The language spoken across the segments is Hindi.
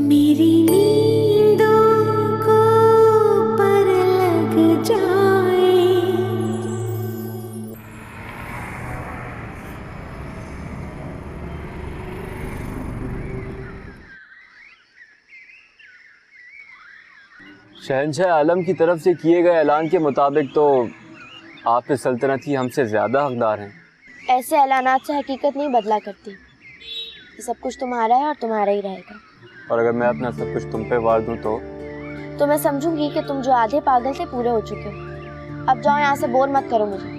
मेरी नींदों को पर लग जाए। शहंशाह आलम की तरफ से किए गए ऐलान के मुताबिक तो आप इस सल्तनत की हमसे ज़्यादा हकदार हैं। ऐसे ऐलानात से हकीकत नहीं बदला करती। ये सब कुछ तुम्हारा है और तुम्हारा ही रहेगा। और अगर मैं अपना सब कुछ तुम पे वार दूं तो मैं समझूंगी कि तुम जो आधे पागल थे पूरे हो चुके हो। अब जाओ यहाँ से, बोर मत करो मुझे।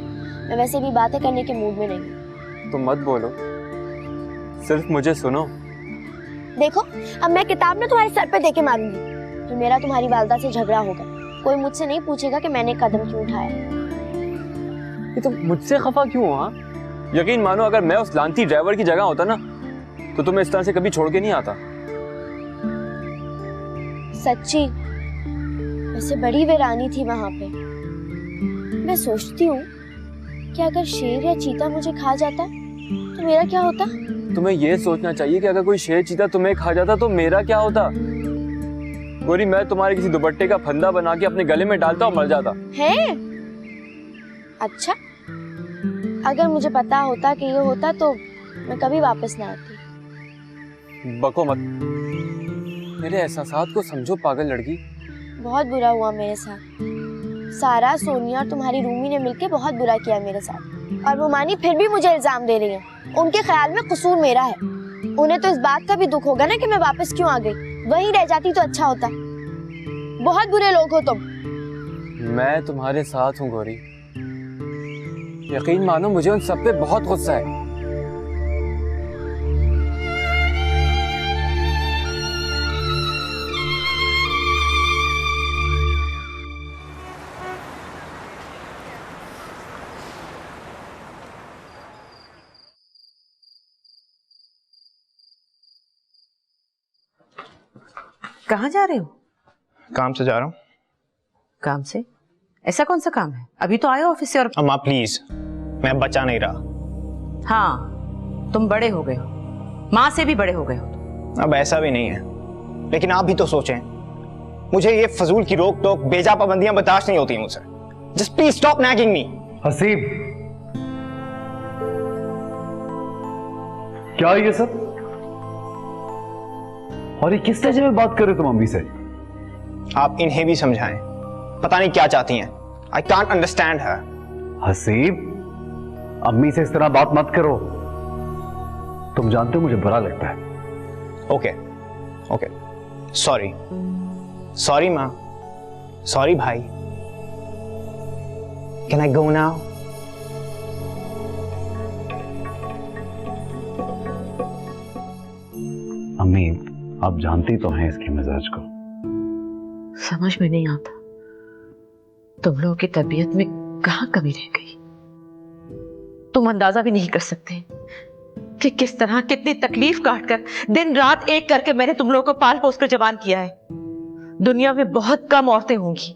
मैं वैसे भी बातें करने के मूड में नहीं हूँ। तुम मत बोलो, सिर्फ मुझे सुनो। देखो, अब मैं किताब ना तुम्हारे सर पे देके मारूंगी। फिर मेरा तुम्हारी वालदा से झगड़ा होगा। कोई मुझसे नहीं पूछेगा कि मैंने कदम क्यों उठाया। ये तुम मुझसे खफा क्यों हो? हाँ, यकीन मानो अगर मैं उस लांती ड्राइवर की जगह होता ना तो तुम्हें इस तरह से कभी छोड़ के नहीं आता। सच्ची, वैसे बड़ी वीरानी थी वहां पे। मैं सोचती हूँ कि अगर शेर या चीता मुझे खा जाता तो मेरा क्या होता। तुम्हें यह सोचना चाहिए कि अगर कोई शेर चीता तुम्हें खा जाता तो मेरा क्या होता। गोरी, मैं तुम्हारे किसी दुपट्टे का फंदा बना के अपने गले में डालता और मर जाता। है? अच्छा, अगर मुझे पता होता कि ये होता तो मैं कभी वापस ना आती। बको मत, मेरे एहसासात को समझो पागल लड़की। बहुत बुरा हुआ मेरे साथ। सारा, सोनिया और तुम्हारी रूमी ने मिलकर बहुत बुरा किया मेरे साथ। और वो मानी फिर भी मुझे इल्जाम दे रही है। उनके ख्याल में कसूर मेरा है। उन्हें तो इस बात का भी दुख होगा ना कि मैं वापस क्यों आ गई। वहीं रह जाती तो अच्छा होता। बहुत बुरे लोग हो तुम। मैं तुम्हारे साथ हूँ गोरी, यकीन मानो मुझे उन सब पे बहुत गुस्सा है। कहाँ जा रहे हो? काम से जा रहा हूँ। काम से? ऐसा कौन सा काम है? अभी तो आए ऑफिस से। और अम्मा प्लीज, मैं बचा नहीं रहा। हाँ, तुम बड़े हो गए हो, माँ से भी बड़े हो गए हो। अब ऐसा भी नहीं है, लेकिन आप भी तो सोचें। मुझे ये फजूल की रोक टोक, बेजा पाबंदियां बर्दाश्त नहीं होती मुझसे। जस्ट प्लीज स्टॉप नैगिंग मी। हसीब, क्या ये सब? और ये किस लहजे में बात कर रहे हो तुम अम्मी से? आप इन्हें भी समझाएं, पता नहीं क्या चाहती हैं। I can't understand her. Haseeb, अम्मी से इस तरह बात मत करो। तुम जानते हो मुझे बुरा लगता है। ओके ओके, सॉरी सॉरी माँ, सॉरी भाई। Can I go now? अम्मी, आप जानती तो हैं इसके मिजाज को। समझ में नहीं आता तुम लोगों की तबीयत में कहाँ कमी रह गई। तुम अंदाजा भी नहीं कर सकते कि किस तरह, कितनी तकलीफ काटकर, दिन रात एक करके मैंने तुम लोगों को पाल पोस कर जवान किया है। दुनिया में बहुत कम औरतें होंगी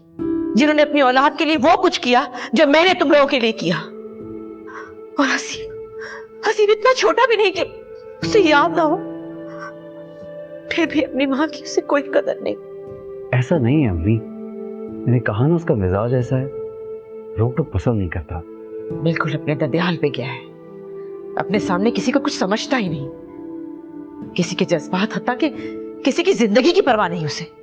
जिन्होंने अपनी औलाद के लिए वो कुछ किया जो मैंने तुम लोगों के लिए किया। और हसीब इतना छोटा भी नहीं कि उसे याद ना हो, फिर भी अपनी मां की उसे कोई कदर नहीं। ऐसा नहीं है अम्मी, मैंने कहा ना उसका मिजाज ऐसा है, रोक टोक पसंद नहीं करता। बिल्कुल अपने ददियाल पे गया है। अपने सामने किसी को कुछ समझता ही नहीं, किसी के जज्बात, हत्ता कि किसी की जिंदगी की परवाह नहीं उसे।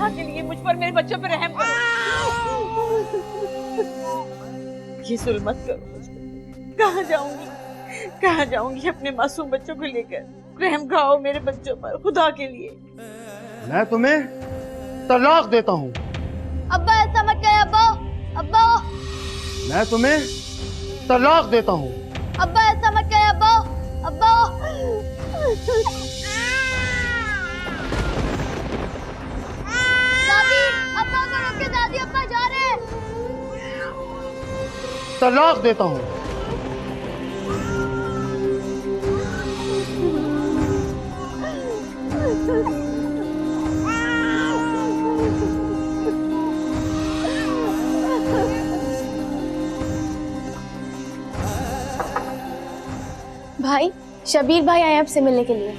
खुदा के लिए मुझ पर, मेरे बच्चों पर रहम करो। ये जुल्म मत करो मुझ पर। कहाँ जाऊंगी अपने मासूम बच्चों को लेकर? रहम खाओ मेरे बच्चों पर, खुदा के लिए। मैं तुम्हें तलाक देता हूँ। अब्बा ऐसा मत कहे अब्बा। अब्बा मैं तुम्हें तलाक देता हूँ। अब्बा ऐसा मत कहे अब्बा। अब्बा दादी, अब्बा को रोके दादी, अब्बा जा रहे हैं। तलाक देता हूँ। भाई, शबीर भाई आए आपसे मिलने के लिए।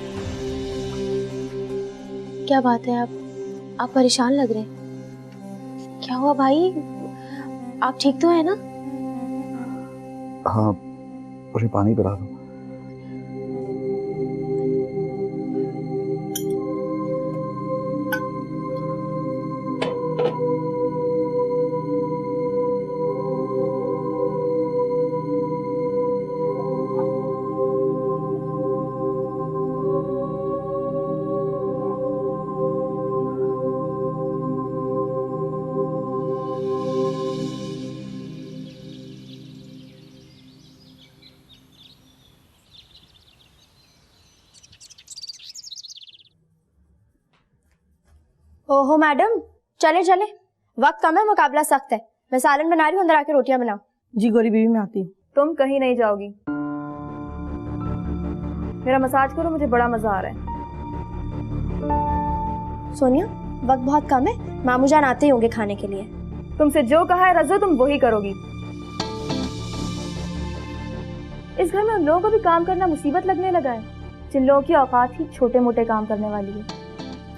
क्या बात है, आप परेशान लग रहे हैं। क्या हुआ भाई? आप ठीक तो है ना? हाँ, मुझे पानी पिला दो। ओहो मैडम, चले चले, वक्त कम है, मुकाबला सख्त है। मैं सालन बना रही हूँ, अंदर आके रोटियां बनाओ। जी गोरी बीवी, मैं आती हूँ। तुम कहीं नहीं जाओगी। मेरा मसाज करो, मुझे बड़ा मजा आ रहा है। सोनिया, वक्त बहुत कम है, मामू जान आते ही होंगे खाने के लिए। तुमसे जो कहा है रज़ो, तुम वही करोगी। इस घर में उन लोगों को भी काम करना मुसीबत लगने लगा है जिन लोगों की औकात ही छोटे मोटे काम करने वाली है।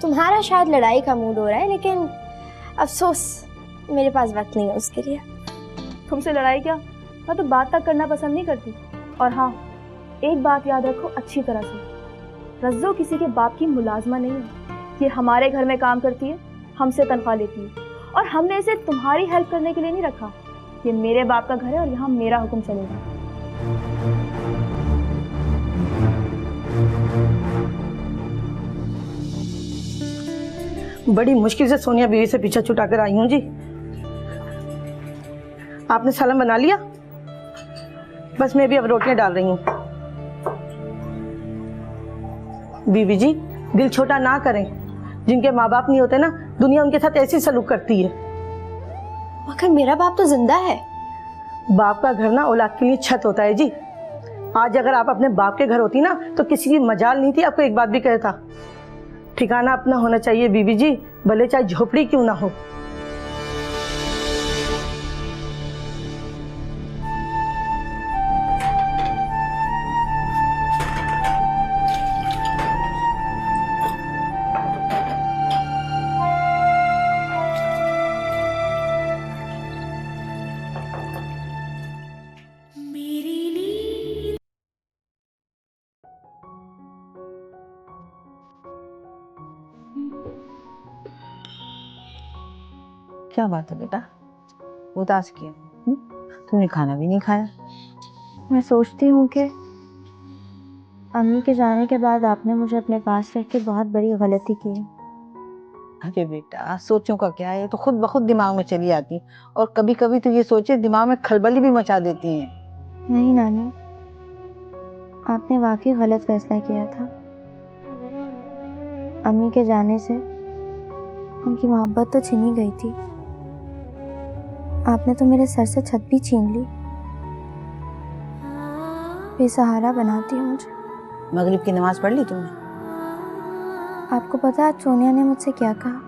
तुम्हारा शायद लड़ाई का मूड हो रहा है, लेकिन अफसोस मेरे पास वक्त नहीं है उसके लिए। तुमसे लड़ाई क्या, मैं तो बात तक करना पसंद नहीं करती। और हाँ, एक बात याद रखो अच्छी तरह से, रज़्ज़ो किसी के बाप की मुलाजमा नहीं है। ये हमारे घर में काम करती है, हमसे तनख्वाह लेती है, और हमने इसे तुम्हारी हेल्प करने के लिए नहीं रखा। ये मेरे बाप का घर है और यहाँ मेरा हुक्म चलेगा। बड़ी मुश्किल से सोनिया बीवी से पीछा छुटा कर आई हूँ जी। आपने सालन बना लिया? बस मैं भी अब रोटियां डाल रही हूँ। बीवी जी, दिल छोटा ना करें। जिनके माँ बाप नहीं होते ना, दुनिया उनके साथ ऐसी सलूक करती है। मगर मेरा बाप तो जिंदा है। बाप का घर ना औलाद के लिए छत होता है जी। आज अगर आप अपने बाप के घर होती ना, तो किसी की मजाल नहीं थी आपको एक बात भी कहता। ठिकाना अपना होना चाहिए बीबी जी, भले चाहे झोपड़ी क्यों ना हो। क्या बात है बेटा, उदास किया? तुमने खाना भी नहीं खाया? मैं सोचती हूँ कि अम्मी के जाने के बाद आपने मुझे अपने पास रख के बहुत बड़ी गलती की है। अरे बेटा, सोचों का क्या है, ये तो खुद ब खुद दिमाग में चली आती, और कभी कभी तो ये सोचे दिमाग में खलबली भी मचा देती हैं। नहीं नानी, आपने वाकई गलत फैसला किया था। अम्मी के जाने से उनकी मोहब्बत तो छीनी गई थी, आपने तो मेरे सर से छत भी छीन ली। बेसहारा बनाती है मुझे। मगरिब की नमाज पढ़ ली तुमने? आपको पता है आज सोनिया ने मुझसे क्या कहा?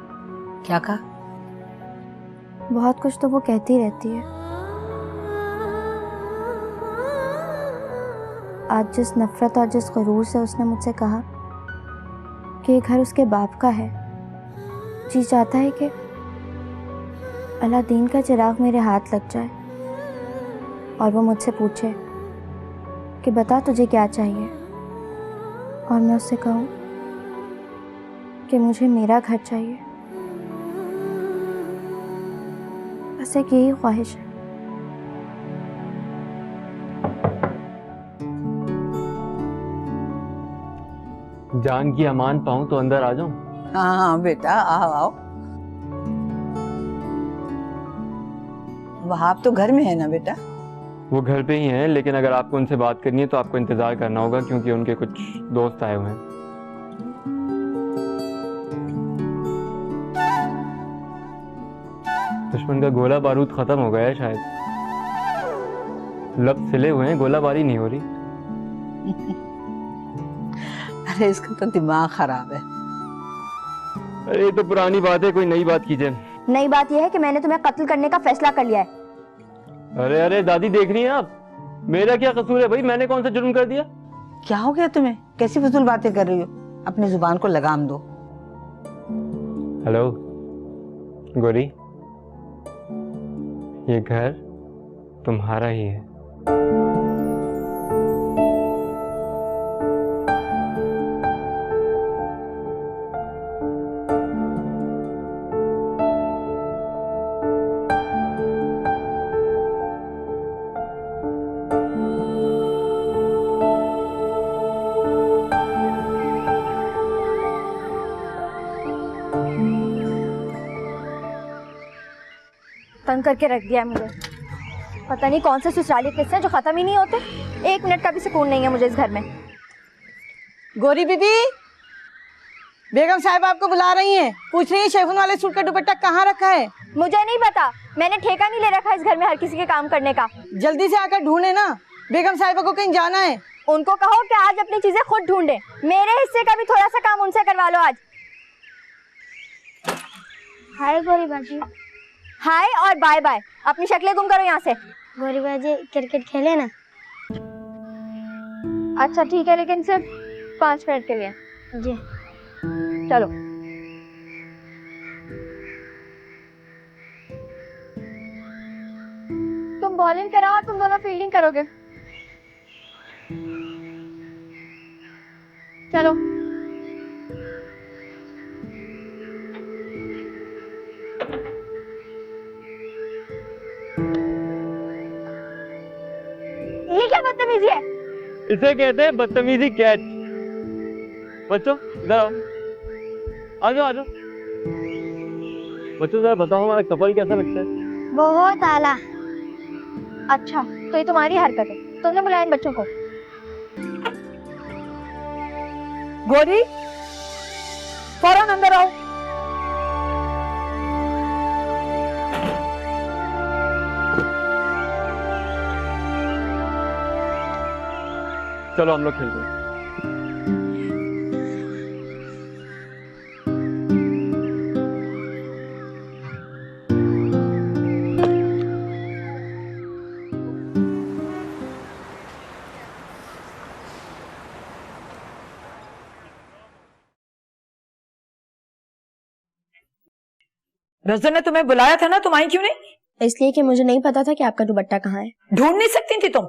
क्या कहा? बहुत कुछ तो वो कहती रहती है। आज जिस नफरत और जिस गुरूर से उसने मुझसे कहा कि ये घर उसके बाप का है, जी चाहता है कि अलादीन का चिराग मेरे हाथ लग जाए और वो मुझसे पूछे कि बता तुझे क्या चाहिए, और मैं उससे कहूँ कि मुझे मेरा घर चाहिए। बस एक यही ख्वाहिश है। जान की अमान पाऊं तो अंदर आ जाऊं? हाँ हाँ बेटा, आओ आओ। वहाब तो घर में है ना बेटा? वो घर पे ही हैं, लेकिन अगर आपको उनसे बात करनी है तो आपको इंतजार करना होगा, क्योंकि उनके कुछ दोस्त आए हुए हैं। दुश्मन का गोला बारूद खत्म हो गया है शायद। लब सिले हुए हैं, गोलाबारी नहीं हो रही। अरे इसका तो दिमाग खराब है। अरे ये तो पुरानी बात है, कोई नई बात कीजिए। नई बात यह है कि मैंने तुम्हें कत्ल करने का फैसला कर लिया है। अरे अरे दादी, देख रही हैं आप? मेरा क्या कसूर है भाई? मैंने कौन सा जुर्म कर दिया? क्या हो गया तुम्हें? कैसी फजूल बातें कर रही हो? अपनी जुबान को लगाम दो। हेलो गोरी, ये घर तुम्हारा ही है। तंग करके रख दिया है मुझे। पता नहीं कौन से ससुराली किस्से हैं जो खत्म ही नहीं होते। एक मिनट का भी सुकून नहीं है मुझे इस घर में। गोरी बीबी, बेगम साहब आपको बुला रही हैं। पूछ रही है शेफून वाले सूट का दुपट्टा कहाँ रखा है। मुझे नहीं पता, मैंने ठेका नहीं ले रखा इस घर में हर किसी के काम करने का। जल्दी से आकर ढूंढे ना, बेगम साहिबा को कहीं जाना है। उनको कहो कि आज अपनी चीजें खुद ढूंढे। मेरे हिस्से का भी थोड़ा सा काम उनसे करवा लो आज। हाय गोरी बाजी। हाय और बाय बाय। अपनी शक्लें गुम करो यहाँ से। गोरी बाजी क्रिकेट खेले ना। अच्छा ठीक है, लेकिन सिर्फ 5 मिनट के लिए। जी चलो। तुम बॉलिंग कराओ और तुम दोनों फील्डिंग करोगे। चलो। ये क्या बदतमीजी है? इसे कहते हैं बदतमीजी कैच। बच्चों इधर आओ, आ जाओ आ जाओ। बच्चों जरा बताओ हमारा कपल कैसा लगता है? बहुत आला। अच्छा तो ये तुम्हारी हरकत है, तुमने बुलाया इन बच्चों को? गोरी, फौरन अंदर आओ। चलो हम लोग खेलते हैं। रज़ा ने तुम्हें बुलाया था ना, तुम आई क्यों नहीं? इसलिए कि मुझे नहीं पता था कि आपका दुपट्टा कहाँ है। ढूंढ नहीं सकती थी तुम?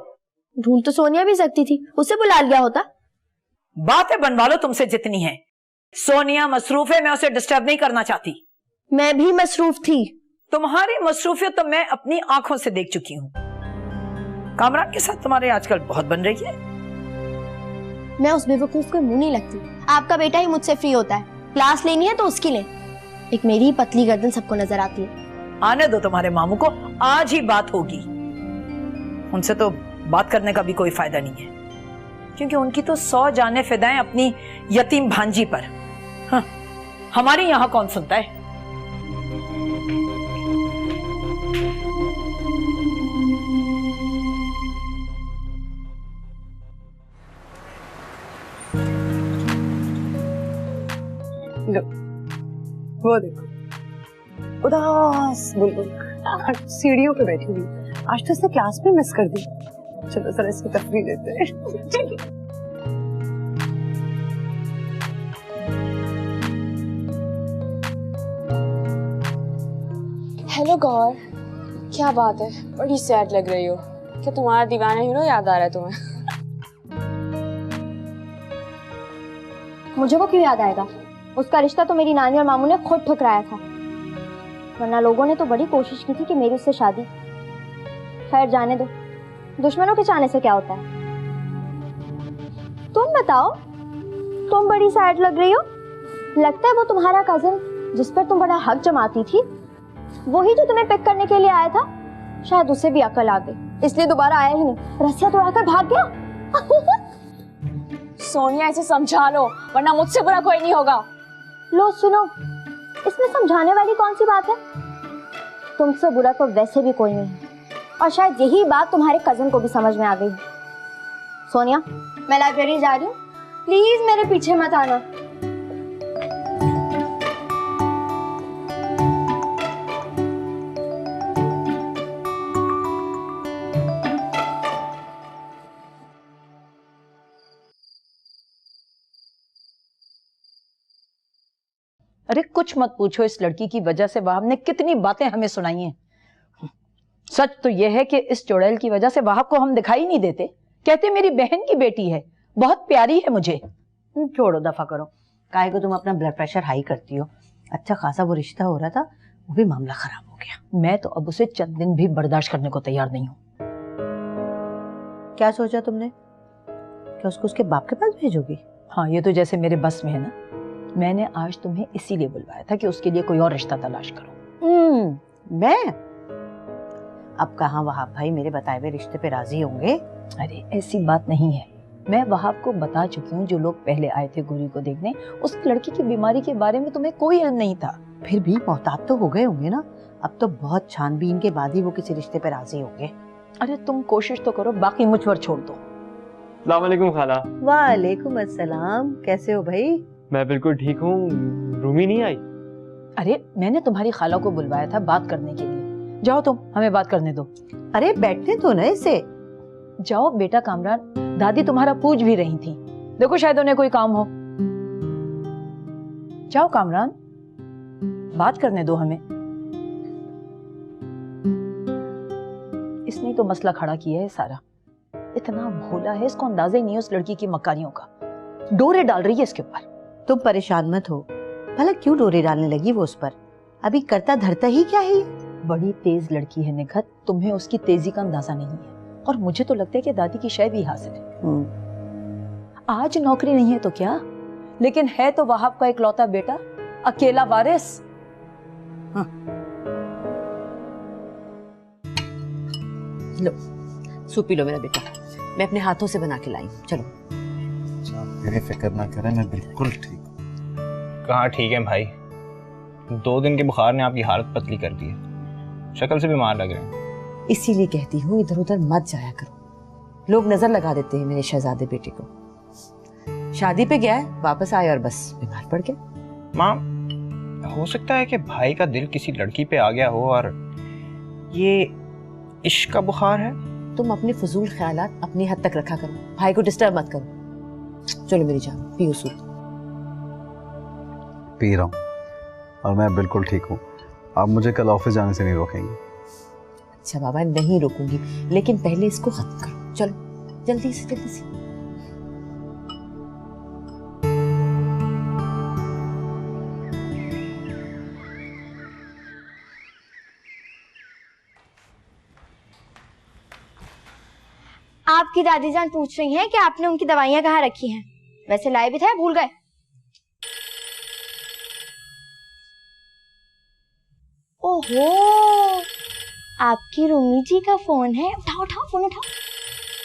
ढूंढ तो सोनिया भी सकती थी, उसे बुला लिया होता। बातें बनवा लो तुमसे जितनी है। सोनिया मसरूफ है, मैं उसे डिस्टर्ब नहीं करना चाहती। मैं भी मसरूफ थी। तुम्हारी मसरूफियत तो मैं अपनी आंखों से देख चुकी हूँ। कामरान के साथ तुम्हारे आजकल बहुत बन रही है। मैं उस बेवकूफ को मुंह नहीं लगती। आपका बेटा ही मुझसे फ्री होता है, क्लास लेनी है तो उसकी ले। एक मेरी ही पतली गर्दन सबको नजर आती है। आने दो तुम्हारे मामू को, आज ही बात होगी। उनसे तो बात करने का भी कोई फायदा नहीं है, क्योंकि उनकी तो 100 जाने फिदाएं अपनी यतीम भांजी पर। हाँ, हमारी यहाँ कौन सुनता है? लो, वो देखो उदास बुलबुल सीढ़ियों पे बैठी हुई। आज तो इसने क्लास में मिस कर दी। चलो जरा इसकी तफरीह लेते हैं। हेलो गौर, क्या बात है? बड़ी सैड लग रही हो। क्या तुम्हारा दीवाना हीरो याद आ रहा है तुम्हें? मुझे वो क्यों याद आएगा? उसका रिश्ता तो मेरी नानी और मामू ने खुद ठुकराया था। वरना लोगों ने तो बड़ी कोशिश की थी कि मेरी उससे शादी। खैर जाने दो, दुश्मनों के चाहने से क्या होता है। तुम बताओ, तुम बड़ी सैड लग रही हो। लगता है वो तुम्हारा कजिन जिस पर तुम बड़ा हक जमाती थी, वही जो तुम्हें पिक करने के लिए आया था, शायद उसे भी अकल आ गई, इसलिए दोबारा आया ही नहीं, रस्सियां तोड़ाकर भाग गया। सोनिया इसे समझा लो, वरना मुझसे बुरा कोई नहीं होगा। लो सुनो, इसमें समझाने वाली कौन सी बात है। तुमसे बुरा तो वैसे भी कोई नहीं है, और शायद यही बात तुम्हारे कजिन को भी समझ में आ गई। सोनिया, मैं लाइब्रेरी जा रही हूँ, प्लीज मेरे पीछे मत आना। अरे कुछ मत पूछो, इस लड़की की वजह से वहाब ने कितनी बातें हमें सुनाई हैं। सच तो यह है कि इस चुड़ैल की वजह से वहाब को हम दिखाई नहीं देते। कहते मेरी बहन की बेटी है, बहुत प्यारी है मुझे। छोड़ो, दफा करो, काहे को तुम अपना ब्लड प्रेशर हाई करती हो। अच्छा खासा वो रिश्ता हो रहा था, वो भी मामला खराब हो गया। मैं तो अब उसे चंद दिन भी बर्दाश्त करने को तैयार नहीं हूँ। क्या सोचा तुमने, क्या उसको उसके बाप के पास भेजोगी? हाँ, ये तो जैसे मेरे बस में है ना। मैंने आज तुम्हें इसीलिए बुलवाया था कि उसके लिए कोई और रिश्ता तलाश करो। मैं अब कहाँ वहाब भाई मेरे बताए हुए रिश्ते पे राजी होंगे? अरे ऐसी बात नहीं है, मैं वहाब को बता चुकी हूँ। जो लोग पहले आए थे गोरी को देखने, उस लड़की की बीमारी के बारे में तुम्हें कोई इल्म नहीं था। फिर भी मोहतात तो हो गए होंगे ना। अब तो बहुत छानबीन के बाद ही वो किसी रिश्ते पे राजी होंगे। अरे तुम कोशिश तो करो, बाकी मुझ पर छोड़ दो। अस्सलाम वालेकुम खाला। वालेकुम अस्सलाम, कैसे हो भाई? मैं बिल्कुल ठीक हूँ। रूमी नहीं आई? अरे मैंने तुम्हारी खाला को बुलवाया था बात करने के लिए। जाओ तुम, हमें बात करने दो। अरे बैठने दो ना इसे। जाओ बेटा कामरान, दादी तुम्हारा पूछ भी रही थी, देखो शायद उन्हें कोई काम हो। जाओ कामरान, बात करने दो हमें। इसने तो मसला खड़ा किया है सारा। इतना भोला है, इसको अंदाजा ही नहीं है उस लड़की की मकारियों का। डोरे डाल रही है इसके ऊपर। तुम परेशान मत हो, भला क्यों डोरे डालने लगी वो उस पर? अभी करता धरता ही क्या है? बड़ी तेज लड़की है निखत, तुम्हें उसकी तेजी का अंदाजा नहीं है। और मुझे तो लगता है कि दादी की शय भी हासिल है। आज नौकरी नहीं है तो क्या, लेकिन है तो वहाब का इकलौता बेटा, अकेला वारिस। हाँ। लो सूप पी लो मेरा बेटा, मैं अपने हाथों से बना के लाई। चलो। मेरी फिक्र ना करें, मैं बिल्कुल ठीक हूँ। कहाँ ठीक है भाई, 2 दिन के बुखार ने आपकी हालत पतली कर दी है, शक्ल से बीमार लग रहे हैं। इसीलिए कहती हूँ इधर उधर मत जाया करो, लोग नजर लगा देते हैं मेरे शहजादे बेटे को। शादी पे गया है, वापस आया और बस बीमार पड़ गया। माँ, हो सकता है कि भाई का दिल किसी लड़की पे आ गया हो और ये इश्क का बुखार है। तुम अपने फजूल ख्यालात अपनी हद तक रखा करो, भाई को डिस्टर्ब मत करो। चलो मेरी जान, पियो सूप। पी रहा हूँ और मैं बिल्कुल ठीक हूँ। आप मुझे कल ऑफिस जाने से नहीं रोकेंगे? अच्छा बाबा, नहीं रोकूंगी, लेकिन पहले इसको खत्म करो। चलो जल्दी से जल्दी से। आपकी दादी जान पूछ रही हैं कि आपने उनकी दवाइयां कहाँ रखी हैं। वैसे लाए भी थे, भूल गए? ओहो, आपकी रूमी जी का फोन है। उठाओ उठाओ, फोन उठाओ।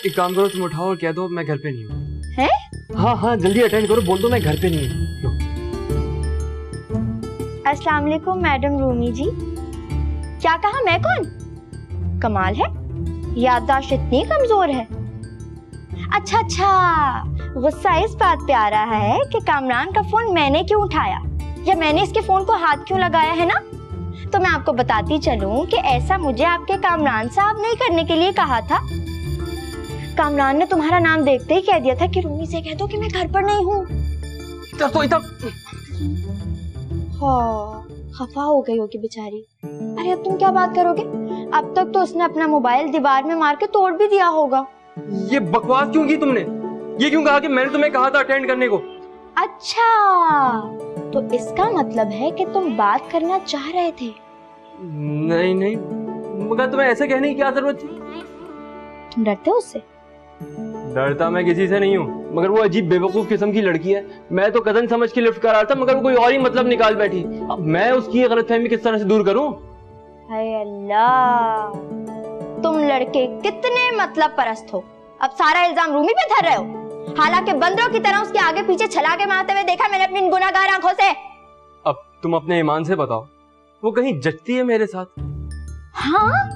एक काम करो, तुम उठाओ और कह दो मैं घर पे नहीं हूँ। हैं? हाँ हाँ, जल्दी अटेंड करो, बोल दो मैं घर पे नहीं हूँ। अस्सलाम वालेकुम मैडम रूमी जी। क्या कहा? मैं कौन? कमाल है, याददाश्त इतनी कमजोर है। अच्छा अच्छा, गुस्सा इस बात पे आ रहा है कि कामरान का फोन मैंने क्यों उठाया या मैंने इसके फोन को हाथ क्यों लगाया है ना। तो मैं आपको बताती चलूं कि ऐसा मुझे आपके कामरान साहब ने करने के लिए कहा था। कामरान ने तुम्हारा नाम देखते ही कह दिया था कि रूमी से कह दो कि मैं घर पर नहीं हूँ। हाँ, खफा हो गई होगी बेचारी। अरे अब तुम क्या बात करोगे? अब तक तो उसने अपना मोबाइल दीवार में मार के तोड़ भी दिया होगा। ये बकवास क्यों की तुमने? ये क्यों कहा कि मैंने तुम्हें कहा था अटेंड करने को? अच्छा, तो इसका मतलब है कि तुम बात करना चाह रहे थे, नहीं नहीं, मगर तुम्हें ऐसे कहने की क्या जरूरत थी? तुम डरते हो उससे? डरता मैं किसी से नहीं हूँ, मगर वो अजीब बेवकूफ किस्म की लड़की है। मैं तो कजन समझ के लिफ्ट कर रहा था, मगर वो कोई और ही मतलब निकाल बैठी। अब मैं उसकी ये गलतफहमी किस तरह से दूर करूँ? हाय अल्लाह, तुम लड़के कितने मतलब परस्त हो। अब सारा इल्जाम रूमी पे धर रहे हो, हालांकि बंदरों की तरह उसके आगे पीछे छलाके मारते हुए देखा मैंने अपनी गुनाहगार आंखों से। अब तुम अपने ईमान से बताओ, वो कहीं जचती है मेरे साथ? हाँ,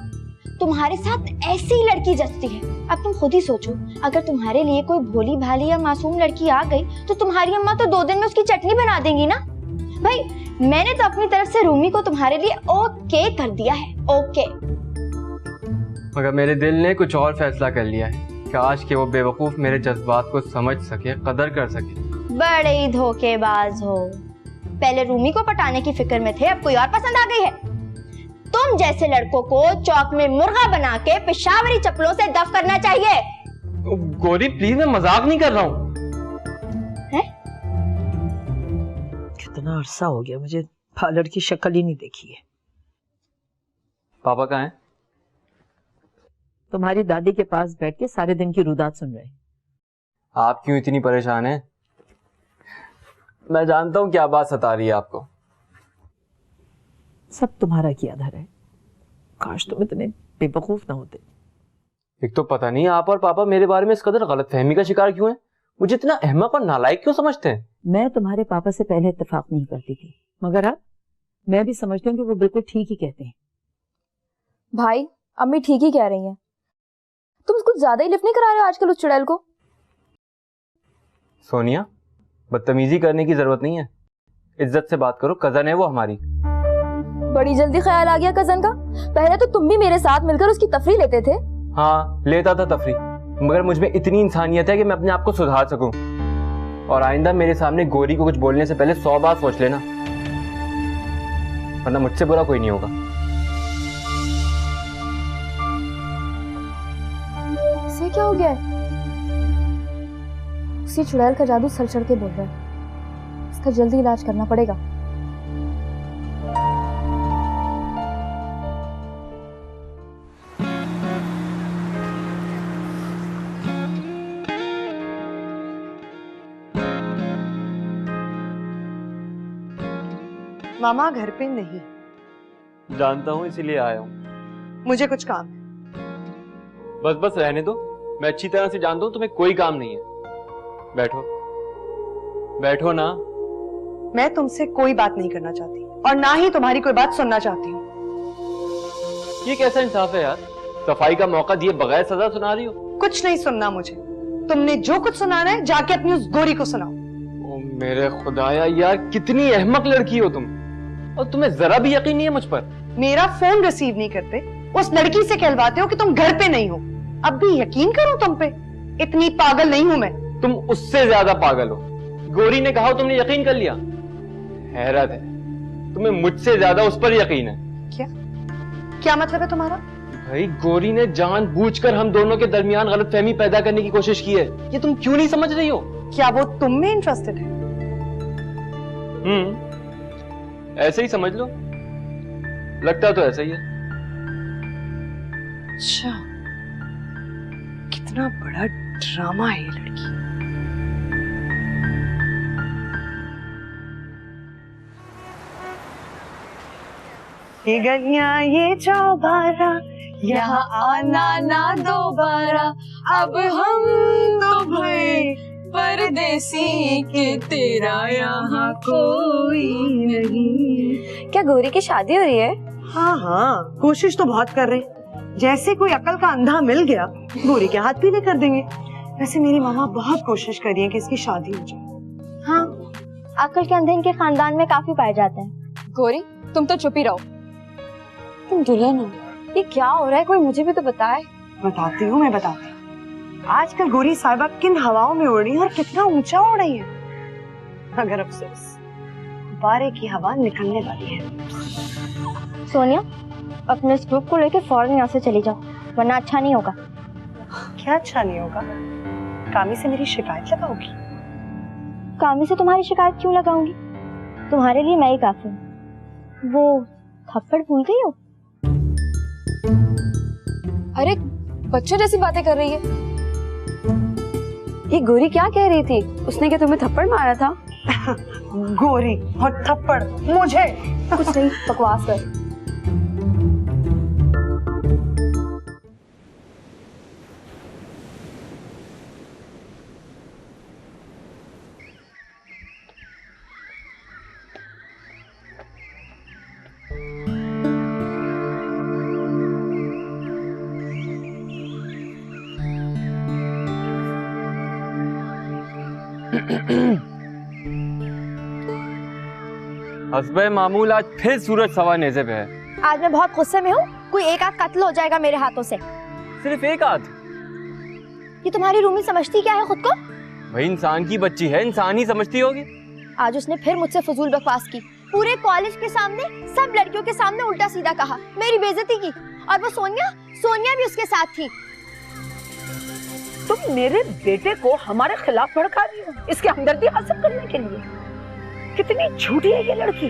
तुम्हारे साथ ऐसी ही लड़की जचती है। अब तुम खुद ही सोचो, अगर तुम्हारे लिए कोई भोली भाली या मासूम लड़की आ गई तो तुम्हारी अम्मा तो 2 दिन में उसकी चटनी बना देंगी ना। भाई मैंने तो अपनी तरफ से रूमी को तुम्हारे लिए ओके कर दिया है, ओके। मगर मेरे दिल ने कुछ और फैसला कर लिया है। काश कि वो बेवकूफ मेरे जज्बात को समझ सके, कदर कर सके। बड़े ही धोखेबाज हो। पहले रूमी को पटाने की फिक्र में थे, अब कोई और पसंद आ गई है। तुम जैसे लड़कों को चौक में मुर्गा बना के पेशावरी चप्पलों से दफ करना चाहिए। गौरी प्लीज, मैं मजाक नहीं कर रहा हूँ। कितना अरसा हो गया मुझे पार्लर की शक्ल ही नहीं देखी है। पापा कहाँ हैं? तुम्हारी दादी के पास बैठ के सारे दिन की रुदात सुन रहे हैं। आप क्यों इतनी परेशान हैं? मैं जानता हूँ क्या बात सता रही है आपको। सब तुम्हारा किया धर है। काश तुम इतने बेवकूफ ना होते। एक तो पता नहीं आप और पापा मेरे बारे में इस कदर गलतफहमी का शिकार क्यों हैं? मुझे इतना अहमक और नालायक क्यों समझते हैं? मैं तुम्हारे पापा से पहले इत्तेफाक नहीं करती थी, मगर अब मैं भी समझती हूँ कि वो बिल्कुल ठीक ही कहते हैं। भाई अम्मी ठीक ही कह रही हैं। तुम कुछ ज्यादा ही लिफ्ट नहीं करा रहे हो आजकल उस चुड़ैल को। सोनिया, बदतमीजी करने की जरूरत नहीं है, इज्जत से बात करो। कजन है वो हमारी। बड़ी जल्दी ख्याल आ गया कजन का। पहले तो तुम भी मेरे साथ मिलकर उसकी तफरी लेते थे। हाँ लेता था तफरी, मगर मुझ में इतनी इंसानियत है कि मैं अपने आप को सुधार सकूं। और आइंदा मेरे सामने गौरी को कुछ बोलने से पहले 100 बार सोच लेना, वरना मुझसे बुरा कोई नहीं होगा। इसे क्या हो गया है? उसी चुड़ैल का जादू सर चढ़ के बोल रहा है। इसका जल्दी इलाज करना पड़ेगा। मामा घर पे नहीं। जानता हूँ, इसीलिए आया हूँ। मुझे कुछ काम है। बस बस रहने दो, मैं अच्छी तरह से जानता हूँ तुम्हें कोई काम नहीं है। बैठो बैठो ना। मैं तुमसे कोई बात नहीं करना चाहती और ना ही तुम्हारी कोई बात सुनना चाहती हूँ। ये कैसा इंसाफ है यार? सफाई का मौका दिए बगैर सजा सुना रही हो। कुछ नहीं सुनना मुझे। तुमने जो कुछ सुनाना है जाके अपनी उस गोरी को सुनाओ। ओ मेरे खुदाया यार, कितनी अहमक लड़की हो तुम, और तुम्हें जरा भी यकीन नहीं है मुझ पर। मेरा फोन रिसीव नहीं करते, उस लड़की से कहलवाते हो कि तुम घर पे नहीं हो। अब भी यकीन करो तुम पे? इतनी पागल नहीं हूं मैं। तुम उससे ज्यादा पागल हो। गौरी ने कहा तुमने यकीन कर लिया। हैरत है, तुम्हें मुझसे ज्यादा उस पर यकीन है। क्या मतलब है तुम्हारा? भाई गौरी ने जानबूझकर हम दोनों के दरमियान गलतफहमी पैदा करने की कोशिश की है। ये तुम क्यों नहीं समझ रही हो? क्या वो तुम में इंटरेस्टेड है? ऐसे ही समझ लो, लगता तो ऐसा ही है। अच्छा, कितना बड़ा ड्रामा है ये लड़की। ये गलियां ये चौबारा, यहाँ आना ना दोबारा, अब हम तो भय परदेसी के तेरा यहाँ कोई नहीं। क्या गौरी की शादी हो रही है? हाँ हाँ, कोशिश तो बहुत कर रहे हैं। जैसे कोई अकल का अंधा मिल गया, गौरी के हाथ पीले कर देंगे। वैसे मेरी मामा बहुत कोशिश कर रही है कि इसकी शादी हो जाए। हाँ, अकल के अंधे इनके खानदान में काफी पाए जाते हैं। गौरी तुम तो चुप ही रहो। तुम दुल्हन हो, ये क्या हो रहा है? कोई मुझे भी तो बताए। बताती हूँ, मैं बताती हूँ। आजकल गौरी साहिबा किन हवाओं में उड़ रही है और कितना ऊंचा उड़ रही है। मगर अफसोस, बारे की हवा निकलने वाली है। सोनिया, अपने इस ग्रुप को लेकर फौरन यहाँ से चली जाओ, वरना अच्छा नहीं होगा। क्या अच्छा नहीं होगा? कामी से मेरी शिकायत लगाओगी? कामी से तुम्हारी शिकायत क्यों लगाऊंगी? तुम्हारे लिए मैं ही काफी हूँ। वो थप्पड़ भूल गई हो? अरे बच्चों जैसी बातें कर रही है। ये गोरी क्या कह रही थी? उसने क्या तुम्हें थप्पड़ मारा था? गोरी और थप्पड़ मुझे? कुछ नहीं, बकवास कर। हस्बे मामूल आज फिर सूरज सवा नेज़े पे है। आज मैं बहुत गुस्से में हूँ। कोई एक आध कत्ल हो जाएगा मेरे हाथों से। सिर्फ एक आध? ये तुम्हारी रूमी समझती क्या है खुद को? भाई इंसान की बच्ची है, इंसान ही समझती होगी। आज उसने फिर मुझसे फजूल बकवास की। पूरे कॉलेज के सामने, सब लड़कियों के सामने उल्टा सीधा कहा, मेरी बेइज्जती की। और वो सोनिया भी उसके साथ थी। तुम मेरे बेटे को हमारे खिलाफ भड़का रही हो इसके हमदर्दी हासिल करने के लिए। कितनी झूठी है ये लड़की,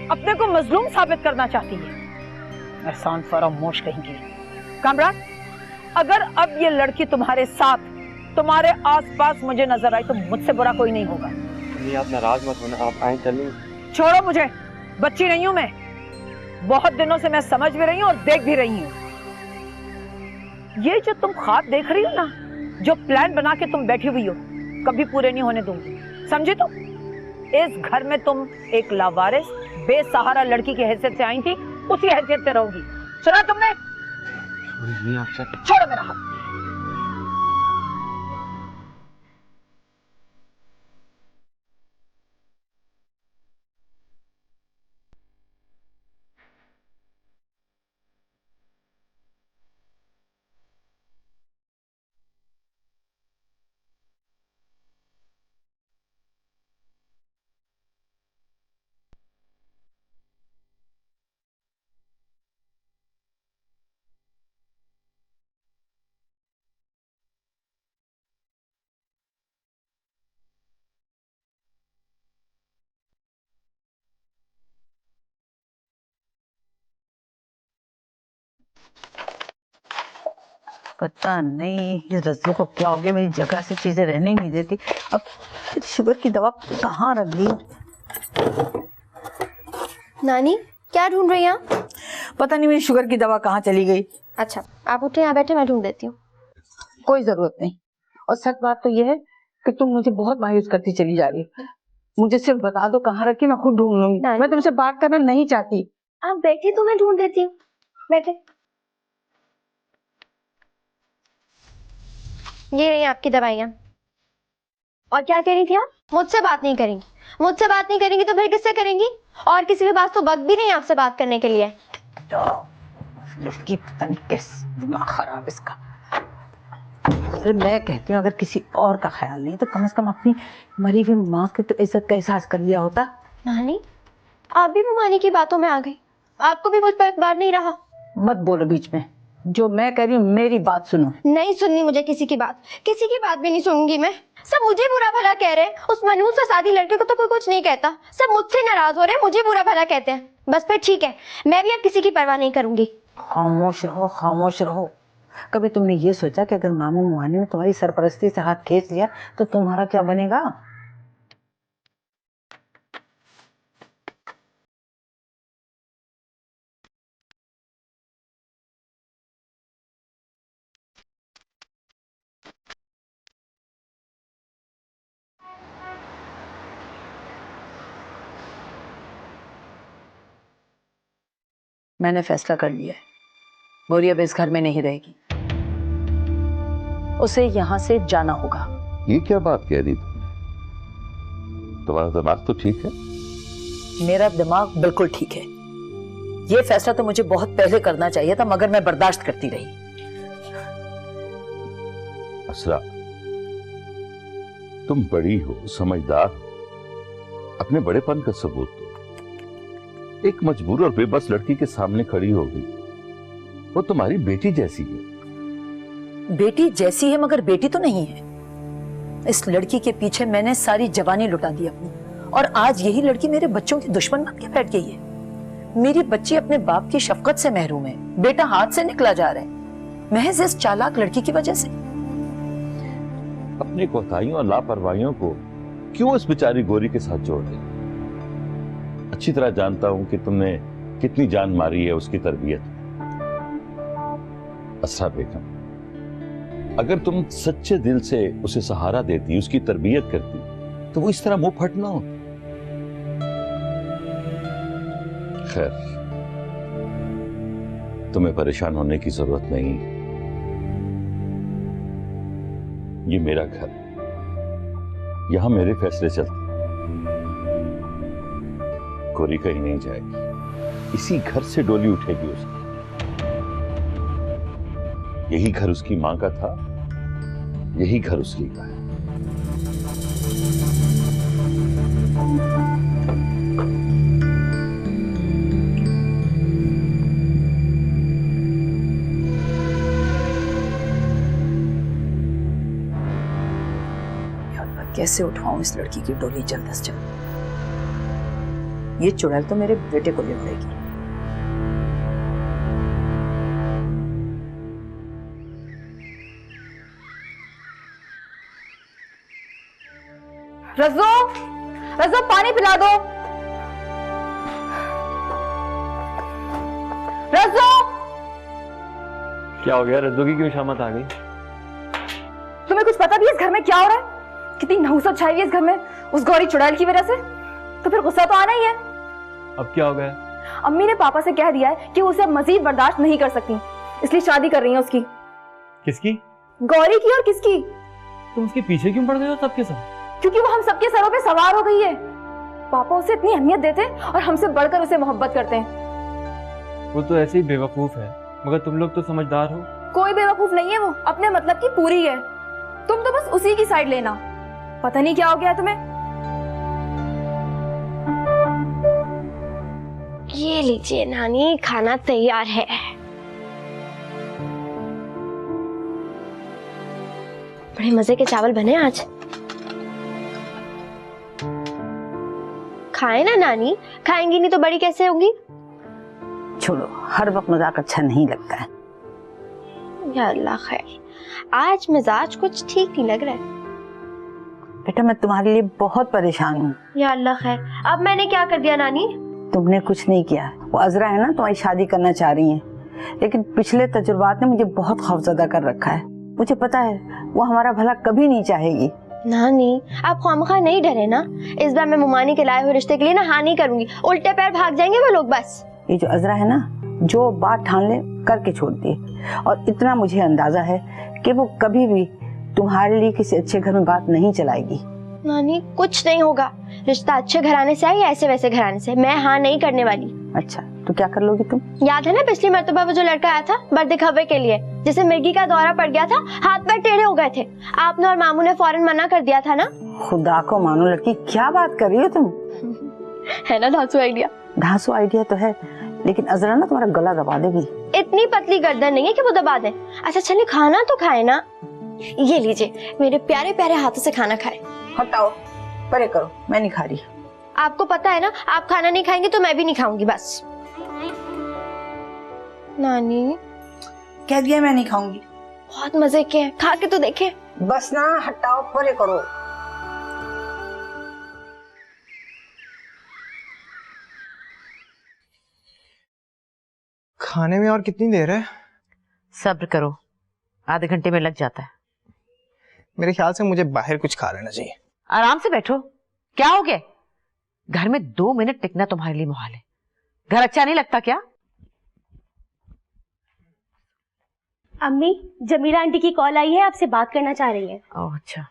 अपने को मजलूम साबित करना चाहती है। एहसान फरामोश कहेंगी। कामरान, अगर अब ये लड़की तुम्हारे साथ, तुम्हारे आसपास मुझे नजर आई तो मुझसे बुरा कोई नहीं होगा। नहीं आप नाराज मत होना, आप आए चलें। छोड़ो मुझे, बच्ची नहीं हूं मैं। बहुत दिनों से मैं समझ भी रही हूँ और देख भी रही हूँ। ये जो तुम ख्वाब देख रही हो ना, जो प्लान बना के तुम बैठी हुई हो, कभी पूरे नहीं होने दूंगी, समझे? तुम इस घर में तुम एक लावारिस बेसहारा लड़की की हैसियत से आई थी, उसी हैसियत से रहोगी। सुना तुमने? छोड़ो मेरा हाथ। पता नहीं ये रज्जू को क्या हो गया, मेरी जगह से चीजें रहने नहीं देती। अब शुगर की दवा कहाँ रख दी? नानी क्या ढूंढ रही हैं आप? पता नहीं मेरी शुगर की दवा कहाँ चली गई। अच्छा आप उठे, यहाँ बैठे, मैं ढूंढ देती हूँ। कोई जरूरत नहीं। और सच बात तो ये है कि तुम मुझे बहुत मायूस करती चली जा रही हो। मुझे सिर्फ बता दो कहाँ रखी, मैं खुद ढूंढ लूंगी। मैं तुमसे बात करना नहीं चाहती। आप बैठे तो मैं ढूंढ देती हूँ, बैठे। ये रही आपकी दवाइयाँ। और क्या कह रही थी आप? मुझसे बात नहीं करेंगी? मुझसे बात नहीं करेंगी तो फिर किससे करेंगी? और किसी के पास तो वक्त भी नहीं आपसे बात करने के लिए। लड़की पता नहीं किस दिमाग खराब इसका। अरे मैं कहती हूँ अगर किसी और का ख्याल नहीं तो कम से कम अपनी मरी हुई माँ की तो इज्जत का एहसास कर लिया होता। नानी आप भी मुमानी की बातों में आ गई। आपको भी मुझ पर एतबार नहीं रहा। मत बोलो बीच में, जो मैं कह रही हूँ मेरी बात सुनो। नहीं सुननी मुझे किसी की बात, किसी की बात भी नहीं सुनूंगी मैं। सब मुझे बुरा भला कह रहे हैं, उस मनहूस से शादी लड़के को तो कोई कुछ नहीं कहता। सब मुझसे नाराज हो रहे हैं, मुझे बुरा भला कहते हैं। बस फिर ठीक है, मैं भी अब किसी की परवाह नहीं करूंगी। खामोश रहो, खामोश रहो। कभी तुमने ये सोचा कि अगर मामू मुहानी ने तुम्हारी सरपरस्ती से हाथ खींच लिया तो तुम्हारा क्या बनेगा? मैंने फैसला कर लिया है, बोरी अब इस घर में नहीं रहेगी। उसे यहाँ से जाना होगा। ये क्या बात कह रही थी? तुम्हारा दिमाग तो ठीक है? मेरा दिमाग बिल्कुल ठीक है। ये फैसला तो मुझे बहुत पहले करना चाहिए था, मगर मैं बर्दाश्त करती रही। असरा, तुम बड़ी हो, समझदार, अपने बड़ेपन का सबूत दो। एक मजबूर और बेबस लड़की के सामने खड़ी हो गई। वो तुम्हारी बेटी जैसी है। बेटी जैसी है मगर बेटी तो नहीं है। इस लड़की के पीछे मैंने सारी जवानी लुटा दी अपनी, और आज यही लड़की मेरे बच्चों की दुश्मन बन के बैठ गई है। मेरी बच्ची अपने बाप की शफकत से महरूम है, बेटा हाथ से निकला जा रहा है महज इस चालाक लड़की की वजह से। अपनी कोताहियों और लापरवाहियों को क्यों इस बेचारी गोरी के साथ जोड़ दे? अच्छी तरह जानता हूं कि तुमने कितनी जान मारी है उसकी तरबियत में। असरा बेगम, अगर तुम सच्चे दिल से उसे सहारा देती, उसकी तरबियत करती, तो वो इस तरह मुंह फट ना होती। खैर, तुम्हें परेशान होने की जरूरत नहीं। ये मेरा घर, यहां मेरे फैसले चलते, गोरी कहीं नहीं जाएगी। इसी घर से डोली उठेगी उसकी। यही घर उसकी मां का था, यही घर उसकी का है। कैसे उठाऊं इस लड़की की डोली जल्द से जल्द। ये चुड़ैल तो मेरे बेटे को ले उड़ेगी। रज़ो, रज़ो पानी पिला दो। रज़ो, क्या हो गया? रज्जो की क्यों शामत आ गई? तुम्हें कुछ पता भी है इस घर में क्या हो रहा है? कितनी नहुसत छाई हुई है इस घर में उस गौरी चुड़ैल की वजह से। तो फिर गुस्सा तो आना ही है। अब क्या हो गया? अम्मी ने पापा से कह दिया है कि वो उसे मजीद बर्दाश्त नहीं कर सकती, इसलिए शादी कर रही है उसकी। किसकी? गौरी की। और किसकी? तुम उसके पीछे क्यों पड़ गए हो सबके सब? क्योंकि वो हम सबके सरों पे सवार हो गई है। पापा उसे इतनी अहमियत देते हैं और हमसे बढ़कर उसे मोहब्बत करते हैं। वो तो ऐसे ही बेवकूफ है, मगर तुम लोग तो समझदार हो। कोई बेवकूफ नहीं है, वो अपने मतलब की पूरी है। तुम तो बस उसी की साइड लेना। पता नहीं क्या हो गया तुम्हें। ये लीजिए नानी, खाना तैयार है। बड़े मजे के चावल बने आज। खाए ना नानी, खाएंगी नहीं तो बड़ी कैसे होगी? छोड़ो, हर वक्त मजाक अच्छा नहीं लगता है। या अल्लाह खैर, आज मिजाज कुछ ठीक नहीं लग रहा है। बेटा मैं तुम्हारे लिए बहुत परेशान हूँ। या अल्लाह खैर, अब मैंने क्या कर दिया नानी? तुमने कुछ नहीं किया। वो अजरा है ना, तुम्हारी शादी करना चाह रही है, लेकिन पिछले तजुर्बात ने मुझे बहुत खौफजदा कर रखा है। मुझे पता है वो हमारा भला कभी नहीं चाहेगी। नानी आप खामखा नहीं डरे ना। इस बार मैं मुमानी के लाए हुए रिश्ते के लिए ना हाँ नहीं करूंगी। उल्टे पैर भाग जाएंगे वो लोग बस। ये जो अजरा है ना, जो बात ठान ले करके छोड़ती है। और इतना मुझे अंदाजा है कि वो कभी भी तुम्हारे लिए किसी अच्छे घर में बात नहीं चलाएगी। नानी कुछ नहीं होगा, रिश्ता अच्छे घराने से है या ऐसे वैसे घराने से, मैं हाँ नहीं करने वाली। अच्छा तो क्या कर लोगी तुम? याद है ना पिछली मर्तबा वो जो लड़का आया था बर्दिखावे के लिए, जिसे मिर्गी का दौरा पड़ गया था, हाथ पैर टेढ़े हो गए थे। आपने और मामू ने फौरन मना कर दिया था ना। खुदा को मानो लड़की, क्या बात कर रही हो तुम? है ना धांसू आइडिया? धांसू आइडिया तो है, लेकिन अजरा ना तुम्हारा गला दबा देगी। इतनी पतली गर्दन नहीं है कि वो दबा दे। अच्छा चलिए खाना तो खाए ना। ये लीजिए, मेरे प्यारे प्यारे हाथों से खाना खाए। हटाओ, परे करो, मैं नहीं खा रही। आपको पता है ना, आप खाना नहीं खाएंगे तो मैं भी नहीं खाऊंगी बस। नानी कह दिया मैं नहीं खाऊंगी। बहुत मजे के हैं, खा के तो देखें। बस ना, हटाओ, परे करो। खाने में और कितनी देर है? सब्र करो, आधे घंटे में लग जाता है। मेरे ख्याल से मुझे बाहर कुछ खा लेना चाहिए। आराम से बैठो, क्या हो गया? घर में 2 मिनट टिकना तुम्हारे लिए मुहाल है। घर अच्छा नहीं लगता क्या? अम्मी, जमीला आंटी की कॉल आई है, आपसे बात करना चाह रही है। ओह अच्छा,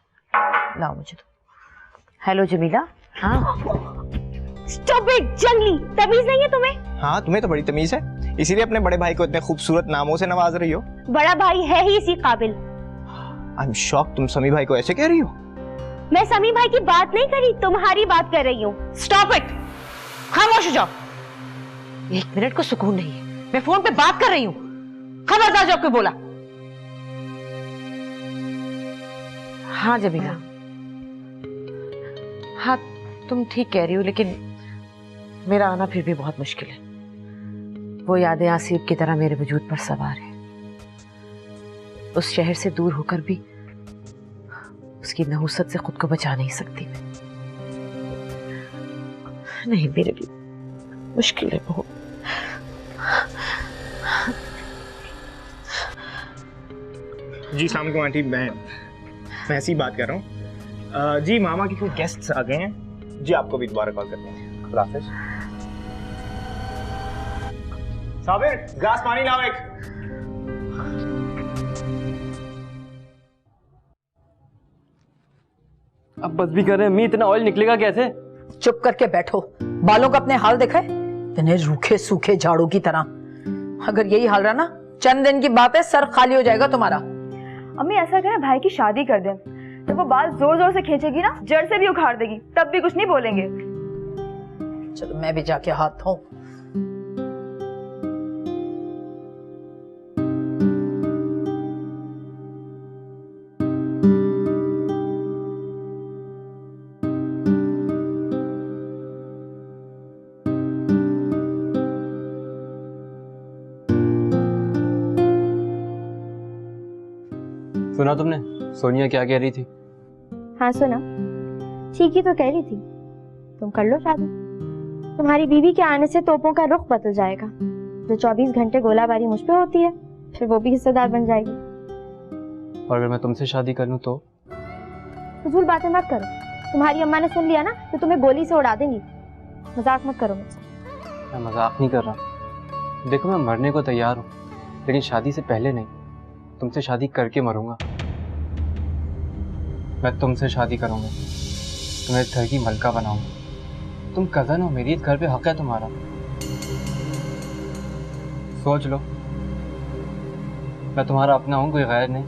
लाओ मुझे तो। हेलो जमीला। हाँ स्टॉप इट, जंगली, तमीज नहीं है तुम्हें? हाँ तुम्हें तो बड़ी तमीज है, इसीलिए अपने बड़े भाई को इतने खूबसूरत नामों से नवाज रही हो। बड़ा भाई है ही इसी काबिल। आई एम शॉक्ड, तुम समी भाई को ऐसे कह रही हो? मैं समी भाई की बात नहीं कर रही, तुम्हारी बात कर रही हूँ। स्टॉप इट, खामोश हो जाओ। 1 मिनट को सुकून नहीं है, मैं फोन पे बात कर रही हूँ। खबरदार जो आपको बोला। हाँ जमीला, हाँ तुम ठीक कह रही हो, लेकिन मेरा आना फिर भी बहुत मुश्किल है। वो यादें आसिफ की तरह मेरे वजूद पर सवार है। उस शहर से दूर होकर भी उसकी नहुसत से खुद को बचा नहीं सकती मैं। नहीं, मेरे लिए मुश्किल है बहुत। जी शाम को आंटी, मैं ऐसी ही बात कर रहा हूँ। जी मामा के कोई गेस्ट्स आ गए हैं जी, आपको भी दोबारा कॉल करते हैं। खुदा हाफिज। साबिर, ग्लास पानी लाओ एक। अब बस भी कर रहे हैं अम्मी, इतना ऑयल निकलेगा कैसे? चुप करके बैठो, बालों का अपने हाल देखा है, इतने रूखे सूखे झाड़ू की तरह। अगर यही हाल रहा ना, चंद दिन की बात है, सर खाली हो जाएगा तुम्हारा। अम्मी ऐसा करें, भाई की शादी कर दें, जब वो बाल जोर जोर से खींचेगी ना, जड़ से भी उखाड़ देगी, तब भी कुछ नहीं बोलेंगे। चलो मैं भी जाके हाथ धोऊं। सुना तुमने सोनिया क्या कह रही थी? हाँ सुना, ठीक ही तो कह रही थी। तुम कर लो शादी, तुम्हारी बीवी के आने से तोपों का रुख बदल जाएगा। जो 24 घंटे गोलाबारी मुझ पे होती है, फिर वो भी हिस्सेदार बन जाएगी। और अगर मैं तुमसे शादी कर लूं तो? फजूल बातें मत करो, तुम्हारी अम्मा ने सुन लिया ना तो तुम्हें गोली से उड़ा देंगी। मजाक मत करो मुझसे। मैं मजाक नहीं कर रहा। देखो मैं मरने को तैयार हूँ, लेकिन शादी से पहले नहीं, तुमसे शादी करके मरूंगा। मैं तुमसे शादी करूंगा, तुम्हें इस घर की मलका बनाऊंगा। तुम कजन हो मेरी, इस घर पे हक है तुम्हारा। सोच लो, मैं तुम्हारा अपना हूँ, कोई गैर नहीं।